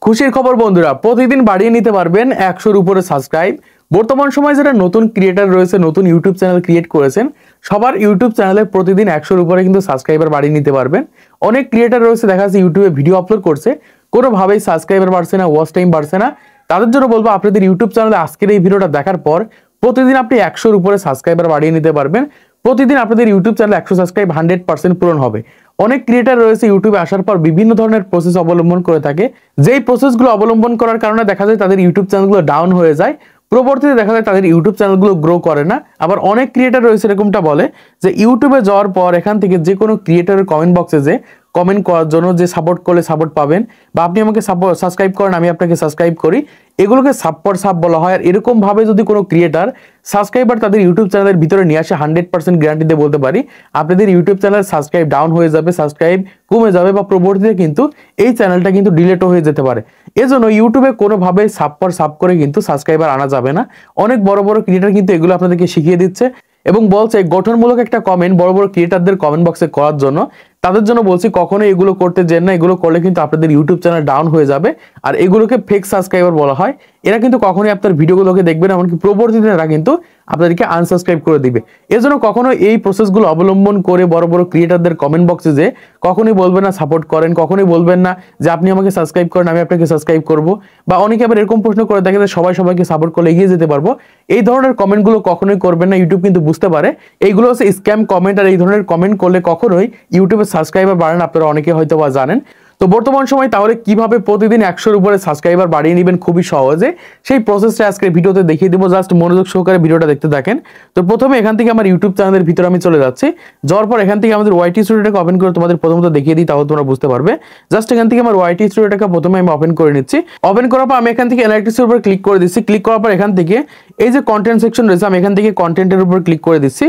খুশির খবর বন্ধুরা, প্রতিদিন বাড়িয়ে নিতে পারবেন 100-র উপরে সাবস্ক্রাইব। বর্তমান সময়ে যারা নতুন ক্রিয়েটার রয়েছে, নতুন ইউটিউব চ্যানেল ক্রিয়েট করেছেন, সবার ইউটিউব চ্যানেলে প্রতিদিন 100-র উপরে কিন্তু সাবস্ক্রাইবার বাড়িয়ে নিতে পারবেন। অনেক ক্রিয়েটার রয়েছে, দেখা যাচ্ছে ইউটিউবে ভিডিও আপলোড করছে, কোনোভাবেই সাবস্ক্রাইবার বাড়ছে না, ওয়াচ টাইম বাড়ছে না। তাদের জন্য বলবো, আপনাদের ইউটিউব চ্যানেলে আজকের এই ভিডিওটা দেখার পর প্রতিদিন আপনি 100-র উপরে সাবস্ক্রাইবার বাড়িয়ে নিতে পারবেন। প্রতিদিন আপনাদের ইউটিউব চ্যানেলে 100 সাবস্ক্রাইব 100% পূরণ হবে। অনেক ক্রিয়েটার রয়েছে ইউটিউবে আসার পর বিভিন্ন ধরনের প্রসেস অবলম্বন করে থাকে, যেই প্রসেসগুলো অবলম্বন করার কারণে দেখা যায় তাদের ইউটিউব চ্যানেলগুলো ডাউন হয়ে যায়, পরবর্তীতে দেখা যায় তাদের ইউটিউব চ্যানেলগুলো গ্রো করে না। আবার অনেক ক্রিয়েটার রয়েছে এরকমটা বলে যে ইউটিউবে যাওয়ার পর এখান থেকে যে কোনো ক্রিয়েটারের কমেন্ট বক্সে যে কমেন্ট করার জন্য যে সাপোর্ট করলে সাপোর্ট পাবেন, বা আপনি আমাকে সাবস্ক্রাইব করেন, আমি আপনাকে সাবস্ক্রাইব করি, এগুলোকে সাব বলা হয়। আর এরকম ভাবে যদি কোনো ক্রিয়েটার সাবস্ক্রাইবার তাদের ইউটিউব চ্যানেলের ভিতরে নিয়ে আসে, 100% গ্যারান্টি দিয়ে বলতে পারি আপনাদের ইউটিউব চ্যানেল সাবস্ক্রাইব ডাউন হয়ে যাবে, সাবস্ক্রাইব কমে যাবে, বা পরবর্তীতে কিন্তু এই চ্যানেলটা কিন্তু ডিলেটও হয়ে যেতে পারে। এজন্য ইউটিউবে কোনোভাবে সাব করে কিন্তু সাবস্ক্রাইবার আনা যাবে না। অনেক বড় বড় ক্রিয়েটার কিন্তু এগুলো আপনাদেরকে শিখিয়ে দিচ্ছে এবং বলছে গঠনমূলক একটা কমেন্ট বড় বড় ক্রিয়েটারদের কমেন্ট বক্সে করার জন্য। তাদের জন্য বলছি কখনোই এগুলো করতে যেন না, এগুলো করলে কিন্তু আপনাদের ইউটিউব চ্যানেল ডাউন হয়ে যাবে। আর এগুলোকে ফেক সাবস্ক্রাইবার বলা হয়। এরা কিন্তু কখনোই আপনার ভিডিওগুলোকে দেখবে না, এমনকি পরবর্তীতে এরা কিন্তু আপনাদেরকে আনসাবস্ক্রাইব করে দিবে। এজন্য কখনো এই প্রসেসগুলো অবলম্বন করে বড় বড় ক্রিয়েটারদের কমেন্ট বক্সে যে কখনোই বলবেন না সাপোর্ট করেন, কখনোই বলবেন না যে আপনি আমাকে সাবস্ক্রাইব করেন, আমি আপনাকে সাবস্ক্রাইব করব। বা অনেকে আবার এরকম প্রশ্ন করে দেখে যে সবাইকে সাপোর্ট করলে এগিয়ে যেতে পারবো। এই ধরনের কমেন্টগুলো কখনোই করবেন না, ইউটিউব কিন্তু বুঝতে পারে এইগুলো হচ্ছে স্ক্যাম কমেন্ট। আর এই ধরনের কমেন্ট করলে কখনোই ইউটিউবে সাবস্ক্রাইবার বাড়ে না, আপনারা অনেকে হয়তো বা জানেন। তো বর্তমান সময় তাহলে কিভাবে প্রতিদিন 100-র উপরে সাবস্ক্রাইবার বাড়িয়ে নেবেন খুবই সহজে, সেই প্রসেসটা আজকে ভিডিওতে দেখিয়ে দিব। জাস্ট মনোযোগ সহকারে ভিডিওটা দেখতে থাকেন। তো প্রথমে এখান থেকে আমার ইউটিউব চ্যানেলের ভিতরে আমি চলে যাচ্ছি। যাওয়ার পর এখান থেকে আমাদের ওয়াইটি স্টুডিওটাকে ওপেন করে তোমাদের প্রথমত দেখিয়ে দিই, তাহলে তোমরা বুঝতে পারবে। জাস্ট এখান থেকে আমার ওয়াইটি স্টুডিওটাকে প্রথমে আমি ওপেন করে নিচ্ছি। ওপেন করার পর আমি এখান থেকে অ্যানালিটিক্সের উপর ক্লিক করে দিচ্ছি। ক্লিক করার পর এখান থেকে এই যে কন্টেন্ট সেকশন রয়েছে, আমি এখান থেকে কন্টেন্টের উপর ক্লিক করে দিচ্ছি।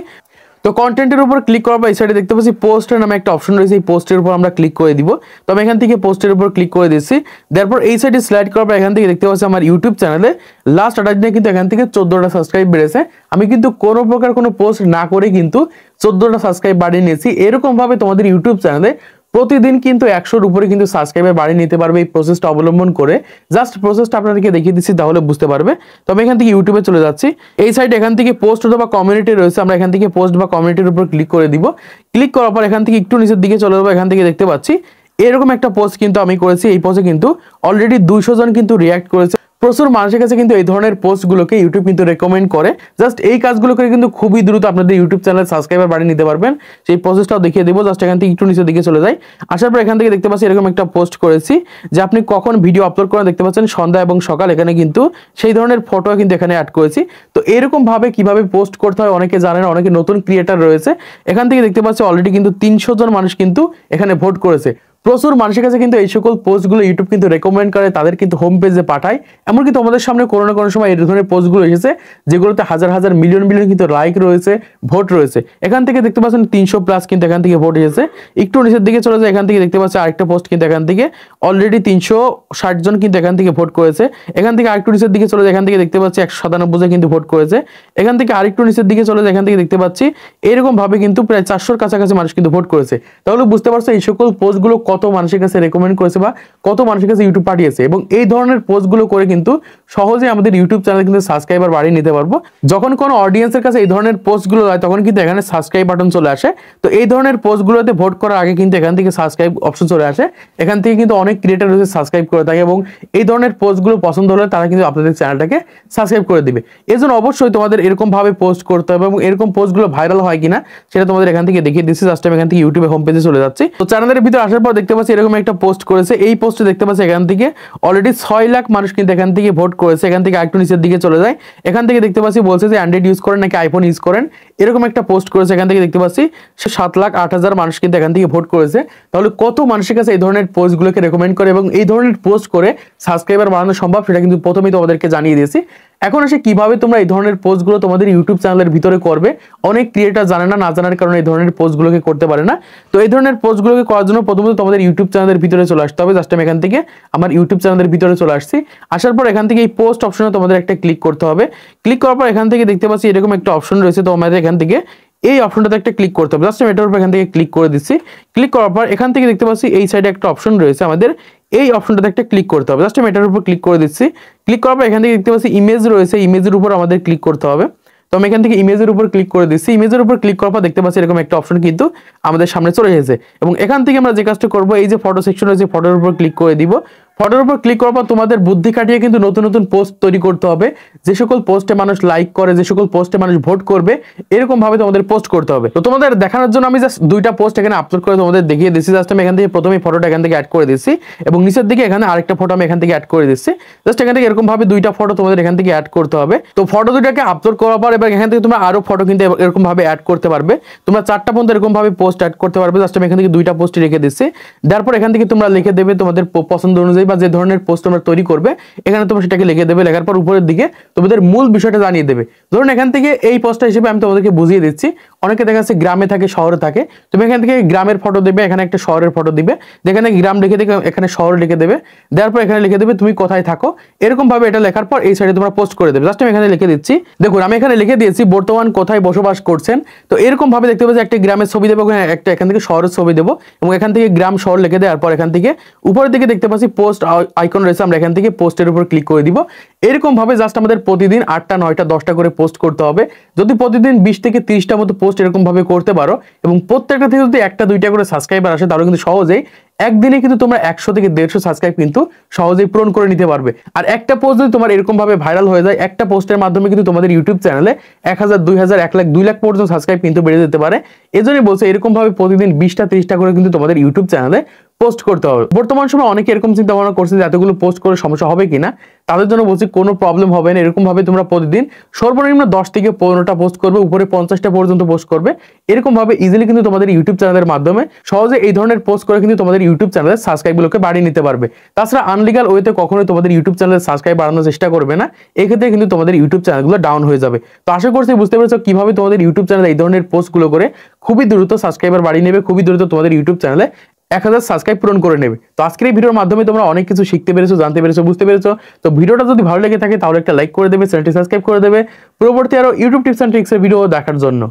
তো কন্টেন্টের উপর ক্লিক করার পর এই সাইডে দেখতে পাচ্ছি পোস্টের নামে একটা অপশন রয়েছে, এই পোস্টের উপর আমরা ক্লিক করে দিব। তো আমি এখান থেকে পোস্টের উপর ক্লিক করে দিচ্ছি। তারপর এই সাইডে স্লাইড করার পর এখান থেকে দেখতে পাচ্ছি আমার ইউটিউব চ্যানেলে লাস্ট 28 দিনে কিন্তু এখান থেকে 14টা সাবস্ক্রাইব বেড়েছে। আমি কিন্তু কোনো প্রকার কোনো পোস্ট না করে কিন্তু 14টা সাবস্ক্রাইব বাড়িয়ে নিয়েছি। এরকম ভাবে তোমাদের ইউটিউব চ্যানেলে প্রতিদিন কিন্তু 100-র উপরে কিন্তু সাবস্ক্রাইবার বাড়িয়ে নিতে পারবে এই প্রসেসটা অবলম্বন করে। জাস্ট প্রসেসটা আপনাদেরকে দেখিয়ে দিচ্ছি, তাহলে বুঝতে পারবে। তো আমি এখান থেকে ইউটিউবে চলে যাচ্ছি। এই সাইডে এখান থেকে পোস্ট অথবা কমিউনিটি রয়েছে, আমরা এখান থেকে পোস্ট বা কমিউনিটির উপর ক্লিক করে দিব। ক্লিক করার পর এখান থেকে একটু নিচের দিকে চলে যাবো। এখান থেকে দেখতে পাচ্ছি এরকম একটা পোস্ট কিন্তু আমি করেছি। এই পোস্টে কিন্তু অলরেডি 200 জন কিন্তু রিয়াক্ট করেছে। প্রচুর মানুষের কাছে কিন্তু এই ধরনের পোস্টগুলোকে ইউটিউব কিন্তু রেকমেন্ড করে। জাস্ট এই কাজগুলো করে কিন্তু খুবই দ্রুত আপনাদের ইউটিউব চ্যানেল সাবস্ক্রাইবার বাড়িয়ে নিতে পারবেন। সেই প্রসেসটাও দেখিয়ে দেবো। জাস্ট এখান থেকে একটু নিচের দিকে চলে যাই। আসার পর এখান থেকে দেখতে পাচ্ছি এরকম একটা পোস্ট করেছি যে আপনি কখন ভিডিও আপলোড করেন, দেখতে পাচ্ছেন সন্ধ্যা এবং সকাল। এখানে কিন্তু সেই ধরনের ফটো কিন্তু এখানে অ্যাড করেছি। তো এরকম ভাবে কিভাবে পোস্ট করতে হয় অনেকে জানেন না, অনেকে নতুন ক্রিয়েটার রয়েছে। এখান থেকে দেখতে পাচ্ছি অলরেডি কিন্তু 300 জন মানুষ কিন্তু এখানে ভোট করেছে। প্রচুর মানুষের কাছে কিন্তু এই সকল পোস্টগুলো ইউটিউব কিন্তু রেকমেন্ড করে, তাদের কিন্তু হোম পেজে পাঠায়। এমনকি তোমাদের সামনে কোনো না কোনো সময় এই ধরনের পোস্টগুলো এসেছে যেগুলোতে হাজার হাজার মিলিয়ন কিন্তু লাইক রয়েছে, ভোট রয়েছে। এখান থেকে দেখতে পাচ্ছেন 300+ কিন্তু এখান থেকে ভোট এসেছে। একটু নিচের দিকে চলে যায়, এখান থেকে দেখতে পাচ্ছি আরেকটা পোস্ট কিন্তু এখান থেকে অলরেডি 360 জন কিন্তু এখান থেকে ভোট করেছে। এখান থেকে আরেকটু নিচের দিকে চলে যায়, এখান থেকে দেখতে পাচ্ছি 197 জন কিন্তু ভোট করেছে। এখান থেকে আরেকটু নিচের দিকে চলে যায়, এখান থেকে দেখতে পাচ্ছি এরকম ভাবে কিন্তু প্রায় 400-র কাছাকাছি মানুষ কিন্তু ভোট করেছে। তাহলে বুঝতে পারছো এই সকল পোস্টগুলো কত মানুষের কাছে রেকমেন্ড করেছে বা কত মানুষের কাছে ইউটিউব পাঠিয়েছে। এবং এই ধরনের পোস্টগুলো করে কিন্তু সহজে আমাদের ইউটিউব চ্যানেল কিন্তু সাবস্ক্রাইবার বাড়িয়ে নিতে পারবো। যখন কোনো অডিয়েন্সের কাছে এই ধরনের পোস্টগুলো হয় তখন কিন্তু এখানে সাবস্ক্রাইব বাটন চলে আসে। তো এই ধরনের পোস্টগুলোতে ভোট করার আগে কিন্তু এখান থেকে সাবস্ক্রাইব অপশন চলে আসে। এখান থেকে কিন্তু অনেক ক্রিয়েটার রয়েছে সাবস্ক্রাইব করে থাকে, এবং এই ধরনের পোস্টগুলো পছন্দ হলে তারা কিন্তু আপনাদের চ্যানেলটাকে সাবস্ক্রাইব করে দিবে। এই জন্য অবশ্যই তোমাদের এরকম ভাবে পোস্ট করতে হবে, এবং এরকম পোস্টগুলো ভাইরাল হয় কিনা সেটা তোমাদের এখান থেকে দেখিয়ে দিচ্ছি। জাস্ট আমি এখান থেকে ইউটিউবে হোম পেজে চলে যাচ্ছি। তো চ্যানেলের ভিতরে আসার পর দেখতে পাচ্ছি এরকম একটা পোস্ট করেছে। এই পোস্টে দেখতে পাচ্ছি এখান থেকে অলরেডি 6 লাখ মানুষ কিন্তু এখান থেকে ভোট করেছে। এখান থেকে আরেকটু নিচের দিকে চলে যায়, এখান থেকে দেখতে পাচ্ছি বলছে যে অ্যান্ড্রয়েড ইউজ করেন নাকি আইফোন ইউজ করেন, এরকম একটা পোস্ট করেছে। এখান থেকে দেখতে পাচ্ছি 7,08,000 মানুষ কিন্তু এখান থেকে ভোট করেছে। তাহলে কত মানুষের কাছে এই ধরনের পোস্টগুলোকে রেকমেন্ড করে এবং এই ধরনের পোস্ট করে সাবস্ক্রাইবার বাড়ানো সম্ভব সেটা কিন্তু প্রথমেই তোমাদেরকে জানিয়ে দিয়েছি। এখন আসে কিভাবে তোমরা এই ধরনের পোস্টগুলো তোমাদের ইউটিউব চ্যানেলের ভিতরে করবে। অনেক ক্রিয়েটার জানে না, জানার কারণে এই ধরনের পোস্টগুলোকে করতে পারে না। তো এই ধরনের পোস্টগুলোকে করার জন্য প্রথমত তোমাদের ইউটিউব চ্যানেলের ভিতরে চলে আসতে হবে। জাস্ট আমি এখান থেকে আমার ইউটিউব চ্যানেলের ভিতরে চলে আসছি। আসার পর এখান থেকে এই পোস্ট অপশনে তোমাদের একটা ক্লিক করতে হবে। ক্লিক করার পর এখান থেকে দেখতে পাচ্ছি এরকম একটা অপশন রয়েছে, তো আমাদের এখান থেকে এই অপশনটাতে একটা ক্লিক করতে হবে। জাস্ট আমি এটার উপর এখান থেকে ক্লিক করে দিচ্ছি। ক্লিক করার পর এখান থেকে দেখতে পাচ্ছি এই সাইডে একটা অপশন রয়েছে আমাদের এই অপশনটাতে একটা ক্লিক করতে হবে। জাস্ট আমি এটার উপর ক্লিক করে দিচ্ছি। ক্লিক করার পর এখান থেকে দেখতে পাচ্ছি ইমেজ রয়েছে, ইমেজের উপর আমাদের ক্লিক করতে হবে। তো আমি এখান থেকে ইমেজের উপর ক্লিক করে দিচ্ছি। ইমেজের উপর ক্লিক করার পর দেখতে পাচ্ছি এরকম একটা অপশন কিন্তু আমাদের সামনে চলে এসেছে এবং এখান থেকে আমরা যে কাজটা করব, এই যে ফটো সেকশন রয়েছে ফটোর উপর ক্লিক করে দিব। ফটোর উপর ক্লিক করার পর তোমাদের বুদ্ধি খাটিয়ে কিন্তু নতুন নতুন পোস্ট তৈরি করতে হবে। যে সকল পোস্টে মানুষ লাইক করে, যে সকল পোস্টে মানুষ ভোট করবে, এরকম ভাবে তোমাদের পোস্ট করতে হবে। তো তোমাদের দেখানোর জন্য আমি জাস্ট দুইটা পোস্ট এখানে আপলোড করে তোমাদের দেখিয়ে দিচ্ছি। জাস্ট আমি এখান থেকে প্রথমে ফটোটা এখান থেকে অ্যাড করে দিচ্ছি এবং নিচের দিকে এখানে আরেকটা ফটো আমি এখান থেকে অ্যাড করে দিচ্ছি। জাস্ট এখান থেকে এরকম ভাবে দুইটা ফটো তোমাদের এখান থেকে অ্যাড করতে হবে। তো ফটো দুইটাকে আপলোড করার পর এবার এখান থেকে তোমরা আরো ফটো কিন্তু এরকম ভাবে অ্যাড করতে পারবে। তোমরা 4টা পর্যন্ত এরকম ভাবে পোস্ট অ্যাড করতে পারবে। জাস্ট আমি এখান থেকে দুইটা পোস্ট রেখে দিচ্ছি। তারপর এখান থেকে তোমরা লিখে দেবে তোমাদের পছন্দ অনুযায়ী বা যে ধরনের পোস্ট তোমরা তৈরি করবে, এখানে তোমরা সেটাকে লিখে দেবে। লেখার পর উপরের দিকে তোমাদের মূল বিষয়টা জানিয়ে দেবে। ধরুন এখান থেকে এই পোস্টটা হিসেবে আমি তোমাদেরকে বুঝিয়ে দিচ্ছি। অনেকে দেখা যাচ্ছে গ্রামে থাকে, শহরে থাকে। তুমি এখান থেকে গ্রামের ফটো দেবে, এখানে একটা শহরের ফটো দিবে। যেখানে গ্রাম লিখে দেবে এখানে শহর লিখে দেবে। দেওয়ার পর এখানে লিখে দেবে তুমি কোথায় থাকো। এরকম ভাবে এটা লেখার পর এই সাইডে তোমরা পোস্ট করে দেবে। জাস্ট আমি এখানে লিখে দিচ্ছি। দেখুন আমি এখানে লিখে দিয়েছি বর্তমান কোথায় বসবাস করছেন। তো এরকম ভাবে দেখতে পাচ্ছি একটা গ্রামের ছবি দেবো, একটা এখান থেকে শহরের ছবি দেবো এবং এখান থেকে গ্রাম শহর লিখে দেওয়ার পর এখান থেকে উপরের দিকে দেখতে পাচ্ছি পোস্ট আইকন রয়েছে। আমরা এখান থেকে পোস্টের উপর ক্লিক করে দিব। এরকম ভাবে জাস্ট আমাদের প্রতিদিন 8টা 9টা 10টা করে পোস্ট করতে হবে। যদি প্রতিদিন 20 থেকে 30টা মতো পোস্ট এরকম ভাবে করতে পারো এবং প্রত্যেকটা থেকে যদি 1টা 2টা করে সাবস্ক্রাইবার আসে, তাহলে কিন্তু সহজেই একদিনে কিন্তু তোমরা 100 থেকে 150 সাবস্ক্রাইব কিন্তু সহজেই পূরণ করে নিতে পারবে। আর একটা পোস্ট যদি তোমার এরকম ভাবে ভাইরাল হয়ে যায়, একটা পোস্টের মাধ্যমে কিন্তু তোমাদের ইউটিউব চ্যানেলে 1000 2000 1 লাখ 2 লাখ পর্যন্ত সাবস্ক্রাইব কিন্তু বেড়ে যেতে পারে। এজন্যই বলছে এরকম ভাবে প্রতিদিন 20টা 30টা করে কিন্তু তোমাদের ইউটিউব চ্যানেলে পোস্ট করতে হবে। বর্তমান সময় অনেকে এরকম চিন্তা ভাবনা করছে যে এতগুলো পোস্ট করে সমস্যা হবে কিনা। তাদের জন্য বলছি কোনো প্রবলেম হবে না। এরকম ভাবে তোমরা প্রতিদিন সর্বনিম্ন 10 থেকে 15টা পোস্ট করবে, উপরে 50টা পর্যন্ত পোস্ট করবে। এরকম ভাবে ইজিলি কিন্তু তোমাদের ইউটিউব চ্যানেলের মাধ্যমে সহজে এই ধরনের পোস্ট করে কিন্তু তোমাদের ইউটিউব চ্যানেলের সাবস্ক্রাইবগুলোকে বাড়িয়ে নিতে পারবে। তাছাড়া আনলিগাল ওয়েতে কখনোই তোমাদের ইউটিউব চ্যানেলের সাবস্ক্রাইব বাড়ানোর চেষ্টা করবে না। এক্ষেত্রে কিন্তু তোমাদের ইউটিউব চ্যানেলগুলো ডাউন হয়ে যাবে। তো আশা করছি বুঝতে পেরেছো কিভাবে তোমাদের ইউটিউব চ্যানেলে এই ধরনের পোস্টগুলো করে খুবই দ্রুত সাবস্ক্রাইবার বাড়িয়ে নেবে, খুবই দ্রুত তোমাদের ইউটিউব চ্যানেলে 1000 সাবস্ক্রাইব পূরণ করে নেবে। তো আজকের এই ভিডিওর মাধ্যমে তোমরা অনেক কিছু শিখতে পেরেছো, জানতে পেরেছো, বুঝতে পেরেছো। তো ভিডিওটা যদি ভালো লেগে থাকে তাহলে একটা লাইক করে দেবে, চ্যানেলটি সাবস্ক্রাইব করে দেবে পরবর্তী আরো ইউটিউব টিপস এন্ড ট্রিক্সের ভিডিও দেখার জন্য।